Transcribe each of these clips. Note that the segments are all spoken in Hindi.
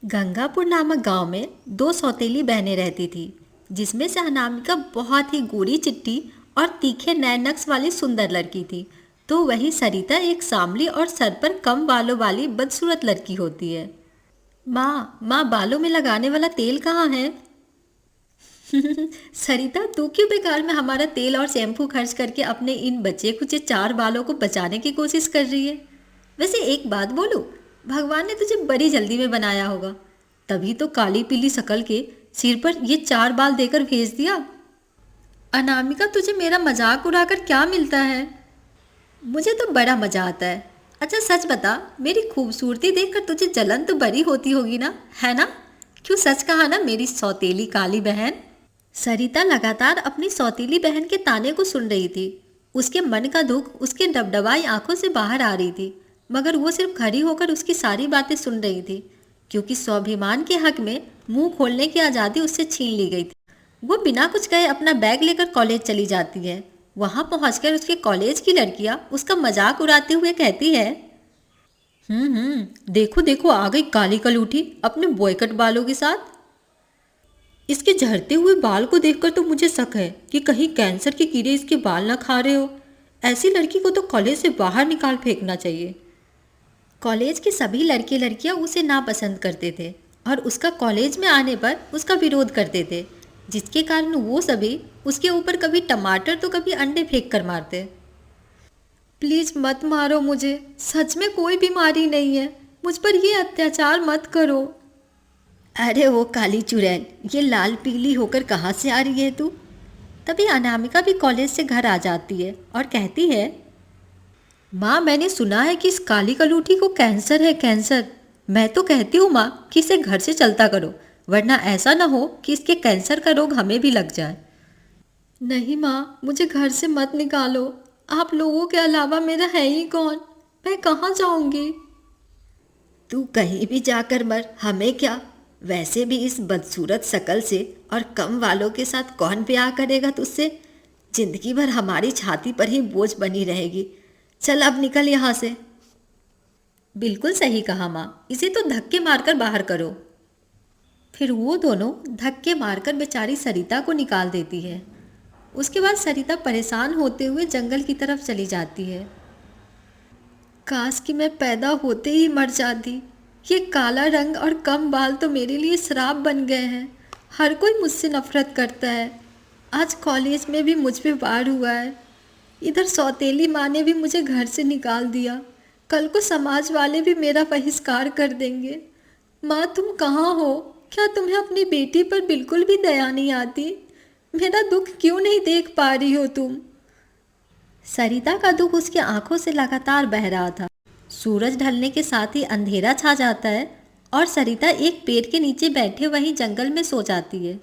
गंगापुर नामक गांव में दो सौतेली बहनें रहती थी, जिसमें से अनामिका बहुत ही गोरी चिट्टी और तीखे नैन नक्श वाली सुंदर लड़की थी। तो वही सरिता एक सांवली और सर पर कम बालों वाली बदसूरत लड़की होती है। माँ बालों में लगाने वाला तेल कहाँ है? सरिता, तू क्यों बेकार में हमारा तेल और शैम्पू खर्च करके अपने इन बचे खुचे चार बालों को बचाने की कोशिश कर रही है? वैसे एक बात बोलूं, भगवान ने तुझे बड़ी जल्दी में बनाया होगा, तभी तो काली पीली शकल के सिर पर ये चार बाल देकर भेज दिया। अनामिका, तुझे मेरा मजाक उड़ाकर क्या मिलता है? मुझे तो बड़ा मजा आता है। अच्छा सच बता, मेरी खूबसूरती देखकर तुझे जलन तो बड़ी होती होगी ना, है ना? क्यों, सच कहा ना मेरी सौतेली काली बहन? सरिता लगातार अपनी सौतीली बहन के ताने को सुन रही थी। उसके मन का दुख उसके डबडबाई आंखों से बाहर आ रही थी, मगर वो सिर्फ खड़ी होकर उसकी सारी बातें सुन रही थी, क्योंकि स्वाभिमान के हक में मुंह खोलने की आज़ादी उससे छीन ली गई थी। वो बिना कुछ कहे अपना बैग लेकर कॉलेज चली जाती है। वहां पहुंचकर उसके कॉलेज की लड़कियां उसका मजाक उड़ाते हुए कहती है, देखो देखो, आ गई काली कलूठी अपने बॉयकट बालों के साथ। इसके झड़ते हुए बाल को देखकर तो मुझे शक है कि कहीं कैंसर के कीड़े इसके बाल ना खा रहे हो। ऐसी लड़की को तो कॉलेज से बाहर निकाल फेंकना चाहिए। कॉलेज के सभी लड़के लड़कियां उसे नापसंद करते थे और उसका कॉलेज में आने पर उसका विरोध करते थे, जिसके कारण वो सभी उसके ऊपर कभी टमाटर तो कभी अंडे फेंक कर मारते। प्लीज़ मत मारो मुझे, सच में कोई बीमारी नहीं है, मुझ पर ये अत्याचार मत करो। अरे वो काली चुड़ैल, ये लाल पीली होकर कहाँ से आ रही है तू? तभी अनामिका भी कॉलेज से घर आ जाती है और कहती है, माँ मैंने सुना है कि इस काली कलूठी को कैंसर है, कैंसर। मैं तो कहती हूँ माँ कि इसे घर से चलता करो, वरना ऐसा ना हो कि इसके कैंसर का रोग हमें भी लग जाए। नहीं माँ, मुझे घर से मत निकालो, आप लोगों के अलावा मेरा है ही कौन? मैं कहाँ जाऊँगी? तू कहीं भी जाकर मर, हमें क्या? वैसे भी इस बदसूरत शकल से और कम वालों के साथ कौन ब्याह करेगा तुझसे? जिंदगी भर हमारी छाती पर ही बोझ बनी रहेगी। चल अब निकल यहाँ से। बिल्कुल सही कहा माँ, इसे तो धक्के मारकर बाहर करो। फिर वो दोनों धक्के मारकर बेचारी सरिता को निकाल देती है। उसके बाद सरिता परेशान होते हुए जंगल की तरफ चली जाती है। काश कि मैं पैदा होते ही मर जाती। ये काला रंग और कम बाल तो मेरे लिए श्राप बन गए हैं। हर कोई मुझसे नफरत करता है। आज कॉलेज में भी मुझ पे वार हुआ है। इधर सौतेली माँ ने भी मुझे घर से निकाल दिया। कल को समाज वाले भी मेरा बहिष्कार कर देंगे। माँ तुम कहाँ हो? क्या तुम्हें अपनी बेटी पर बिल्कुल भी दया नहीं आती? मेरा दुख क्यों नहीं देख पा रही हो तुम? सरिता का दुख उसकी आंखों से लगातार बह रहा था। सूरज ढलने के साथ ही अंधेरा छा जाता है और सरिता एक पेड़ के नीचे बैठे वहीं जंगल में सो जाती है।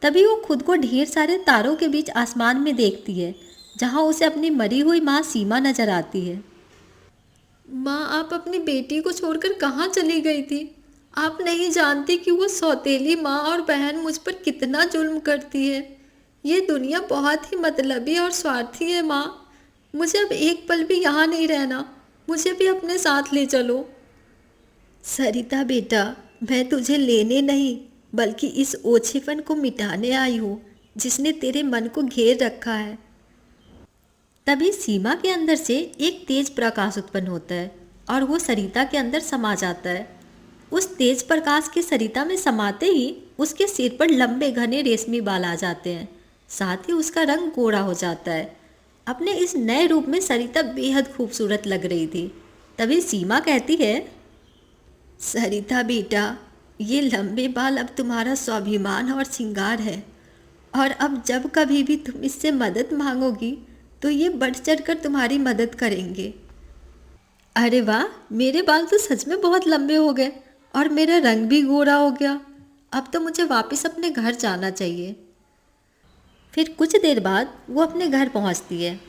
तभी वो खुद को ढेर सारे तारों के बीच आसमान में देखती है, जहां उसे अपनी मरी हुई माँ सीमा नजर आती है। माँ, आप अपनी बेटी को छोड़कर कहाँ चली गई थी? आप नहीं जानती कि वो सौतेली माँ और बहन मुझ पर कितना जुल्म करती है। ये दुनिया बहुत ही मतलबी और स्वार्थी है माँ। मुझे अब एक पल भी यहाँ नहीं रहना, मुझे भी अपने साथ ले चलो। सरिता बेटा, मैं तुझे लेने नहीं बल्कि इस ओछेपन को मिटाने आई हूँ जिसने तेरे मन को घेर रखा है। तभी सीमा के अंदर से एक तेज प्रकाश उत्पन्न होता है और वो सरिता के अंदर समा जाता है। उस तेज प्रकाश के सरिता में समाते ही उसके सिर पर लंबे घने रेशमी बाल आ जाते हैं, साथ ही उसका रंग गोरा हो जाता है। अपने इस नए रूप में सरिता बेहद खूबसूरत लग रही थी। तभी सीमा कहती है, सरिता बेटा, ये लंबे बाल अब तुम्हारा स्वाभिमान और श्रृंगार है, और अब जब कभी भी तुम इससे मदद मांगोगी तो ये बढ़ चढ़ कर तुम्हारी मदद करेंगे। अरे वाह, मेरे बाल तो सच में बहुत लंबे हो गए और मेरा रंग भी गोरा हो गया। अब तो मुझे वापस अपने घर जाना चाहिए। फिर कुछ देर बाद वो अपने घर पहुंचती है।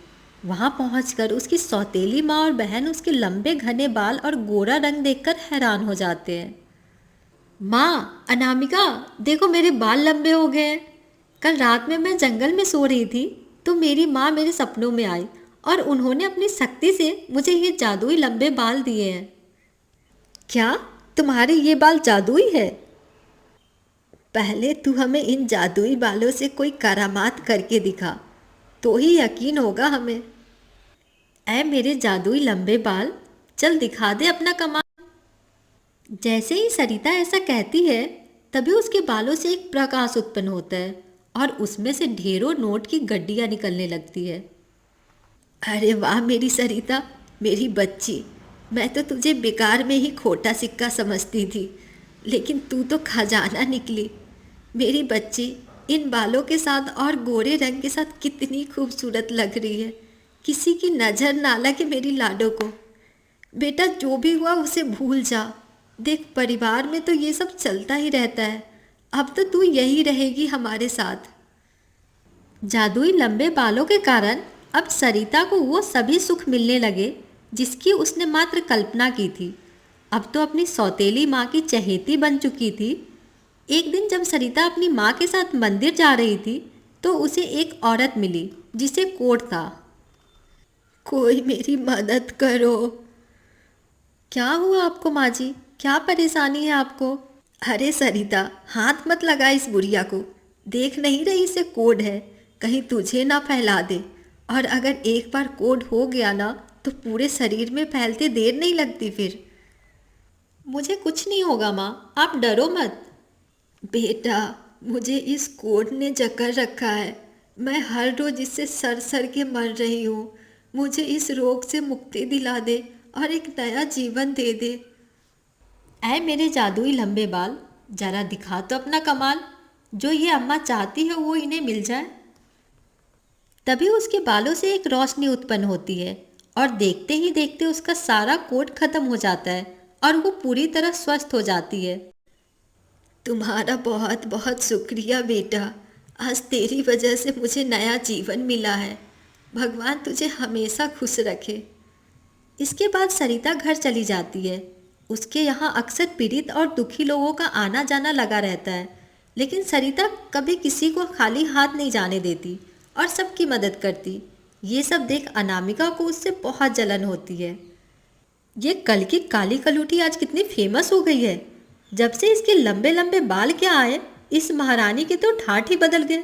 वहां पहुंचकर उसकी सौतेली माँ और बहन उसके लंबे घने बाल और गोरा रंग देखकर हैरान हो जाते हैं। माँ, अनामिका, देखो मेरे बाल लंबे हो गए हैं। कल रात में मैं जंगल में सो रही थी तो मेरी माँ मेरे सपनों में आई और उन्होंने अपनी शक्ति से मुझे ये जादुई लंबे बाल दिए हैं। क्या? तुम्हारे ये बाल जादुई है? पहले तू हमें इन जादुई बालों से कोई करामात करके दिखा, तो ही यकीन होगा हमें। ऐ मेरे जादुई लंबे बाल, चल दिखा दे अपना कमाल। जैसे ही सरिता ऐसा कहती है, तभी उसके बालों से एक प्रकाश उत्पन्न होता है और उसमें से ढेरों नोट की गड्डियां निकलने लगती है। अरे वाह मेरी सरिता, मेरी बच्ची, मैं तो तुझे बेकार में ही खोटा सिक्का समझती थी, लेकिन तू तो खजाना निकली। मेरी बच्ची इन बालों के साथ और गोरे रंग के साथ कितनी खूबसूरत लग रही है। किसी की नज़र ना लगे मेरी लाडो को। बेटा जो भी हुआ उसे भूल जा। देख परिवार में तो ये सब चलता ही रहता है। अब तो तू यही रहेगी हमारे साथ। जादुई लंबे बालों के कारण अब सरिता को वो सभी सुख मिलने लगे जिसकी उसने मात्र कल्पना की थी। अब तो अपनी सौतेली माँ की चहेती बन चुकी थी। एक दिन जब सरिता अपनी माँ के साथ मंदिर जा रही थी तो उसे एक औरत मिली जिसे कोढ़ था। कोई मेरी मदद करो। क्या हुआ आपको माँ जी? क्या परेशानी है आपको? अरे सरिता, हाथ मत लगा इस बुढ़िया को। देख नहीं रही इसे कोढ़ है, कहीं तुझे ना फैला दे। और अगर एक बार कोढ़ हो गया ना तो पूरे शरीर में फैलते देर नहीं लगती फिर। मुझे कुछ नहीं होगा माँ, आप डरो मत। बेटा मुझे इस कोढ़ ने जकड़ रखा है। मैं हर रोज इससे सर सर के मर रही हूँ। मुझे इस रोग से मुक्ति दिला दे और एक नया जीवन दे दे। ऐ मेरे जादुई लंबे बाल, जरा दिखा तो अपना कमाल। जो ये अम्मा चाहती है वो इन्हें मिल जाए। तभी उसके बालों से एक रोशनी उत्पन्न होती है और देखते ही देखते उसका सारा कोढ़ खत्म हो जाता है और वो पूरी तरह स्वस्थ हो जाती है। तुम्हारा बहुत बहुत शुक्रिया बेटा। आज तेरी वजह से मुझे नया जीवन मिला है। भगवान तुझे हमेशा खुश रखे। इसके बाद सरिता घर चली जाती है। उसके यहाँ अक्सर पीड़ित और दुखी लोगों का आना जाना लगा रहता है, लेकिन सरिता कभी किसी को खाली हाथ नहीं जाने देती और सबकी मदद करती। ये सब देख अनामिका को उससे बहुत जलन होती है। ये कल की काली कलूठी आज कितनी फेमस हो गई है। जब से इसके लंबे लंबे बाल क्या आए, इस महारानी के तो ठाठ ही बदल गए।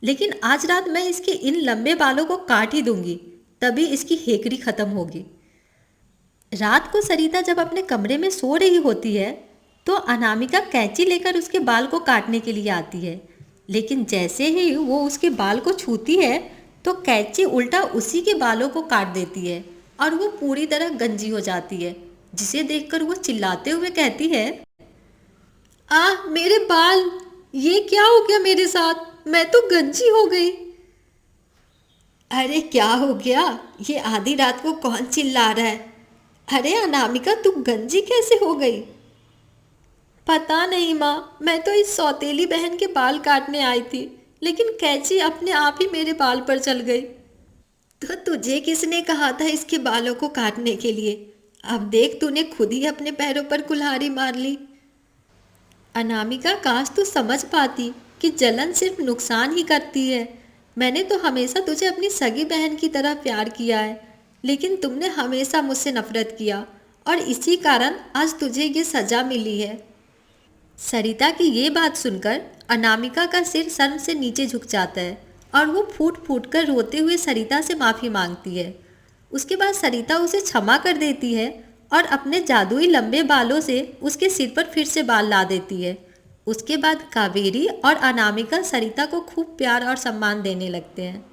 लेकिन आज रात मैं इसके इन लंबे बालों को काट ही दूंगी, तभी इसकी हेकड़ी खत्म होगी। रात को सरिता जब अपने कमरे में सो रही होती है तो अनामिका कैंची लेकर उसके बाल को काटने के लिए आती है, लेकिन जैसे ही वो उसके बाल को छूती है तो कैंची उल्टा उसी के बालों को काट देती है और वो पूरी तरह गंजी हो जाती है, जिसे देखकर वो चिल्लाते हुए कहती है, मेरे बाल, ये क्या हो गया मेरे साथ? मैं तो गंजी हो गई। अरे क्या हो गया? ये आधी रात को कौन चिल्ला रहा है? अरे अनामिका तू गंजी कैसे हो गई? पता नहीं माँ, मैं तो इस सौतेली बहन के बाल काटने आई थी, लेकिन कैंची अपने आप ही मेरे बाल पर चल गई। तो तुझे किसने कहा था इसके बालों को काटने के लिए? अब देख तूने खुद ही अपने पैरों पर कुल्हाड़ी मार ली। अनामिका काश तू समझ पाती कि जलन सिर्फ नुकसान ही करती है। मैंने तो हमेशा तुझे अपनी सगी बहन की तरह प्यार किया है, लेकिन तुमने हमेशा मुझसे नफरत किया और इसी कारण आज तुझे ये सज़ा मिली है। सरिता की ये बात सुनकर अनामिका का सिर शर्म से नीचे झुक जाता है और वो फूट फूट कर रोते हुए सरिता से माफ़ी मांगती है। उसके बाद सरिता उसे क्षमा कर देती है और अपने जादुई लंबे बालों से उसके सिर पर फिर से बाल ला देती है। उसके बाद कावेरी और अनामिका सरिता को खूब प्यार और सम्मान देने लगते हैं।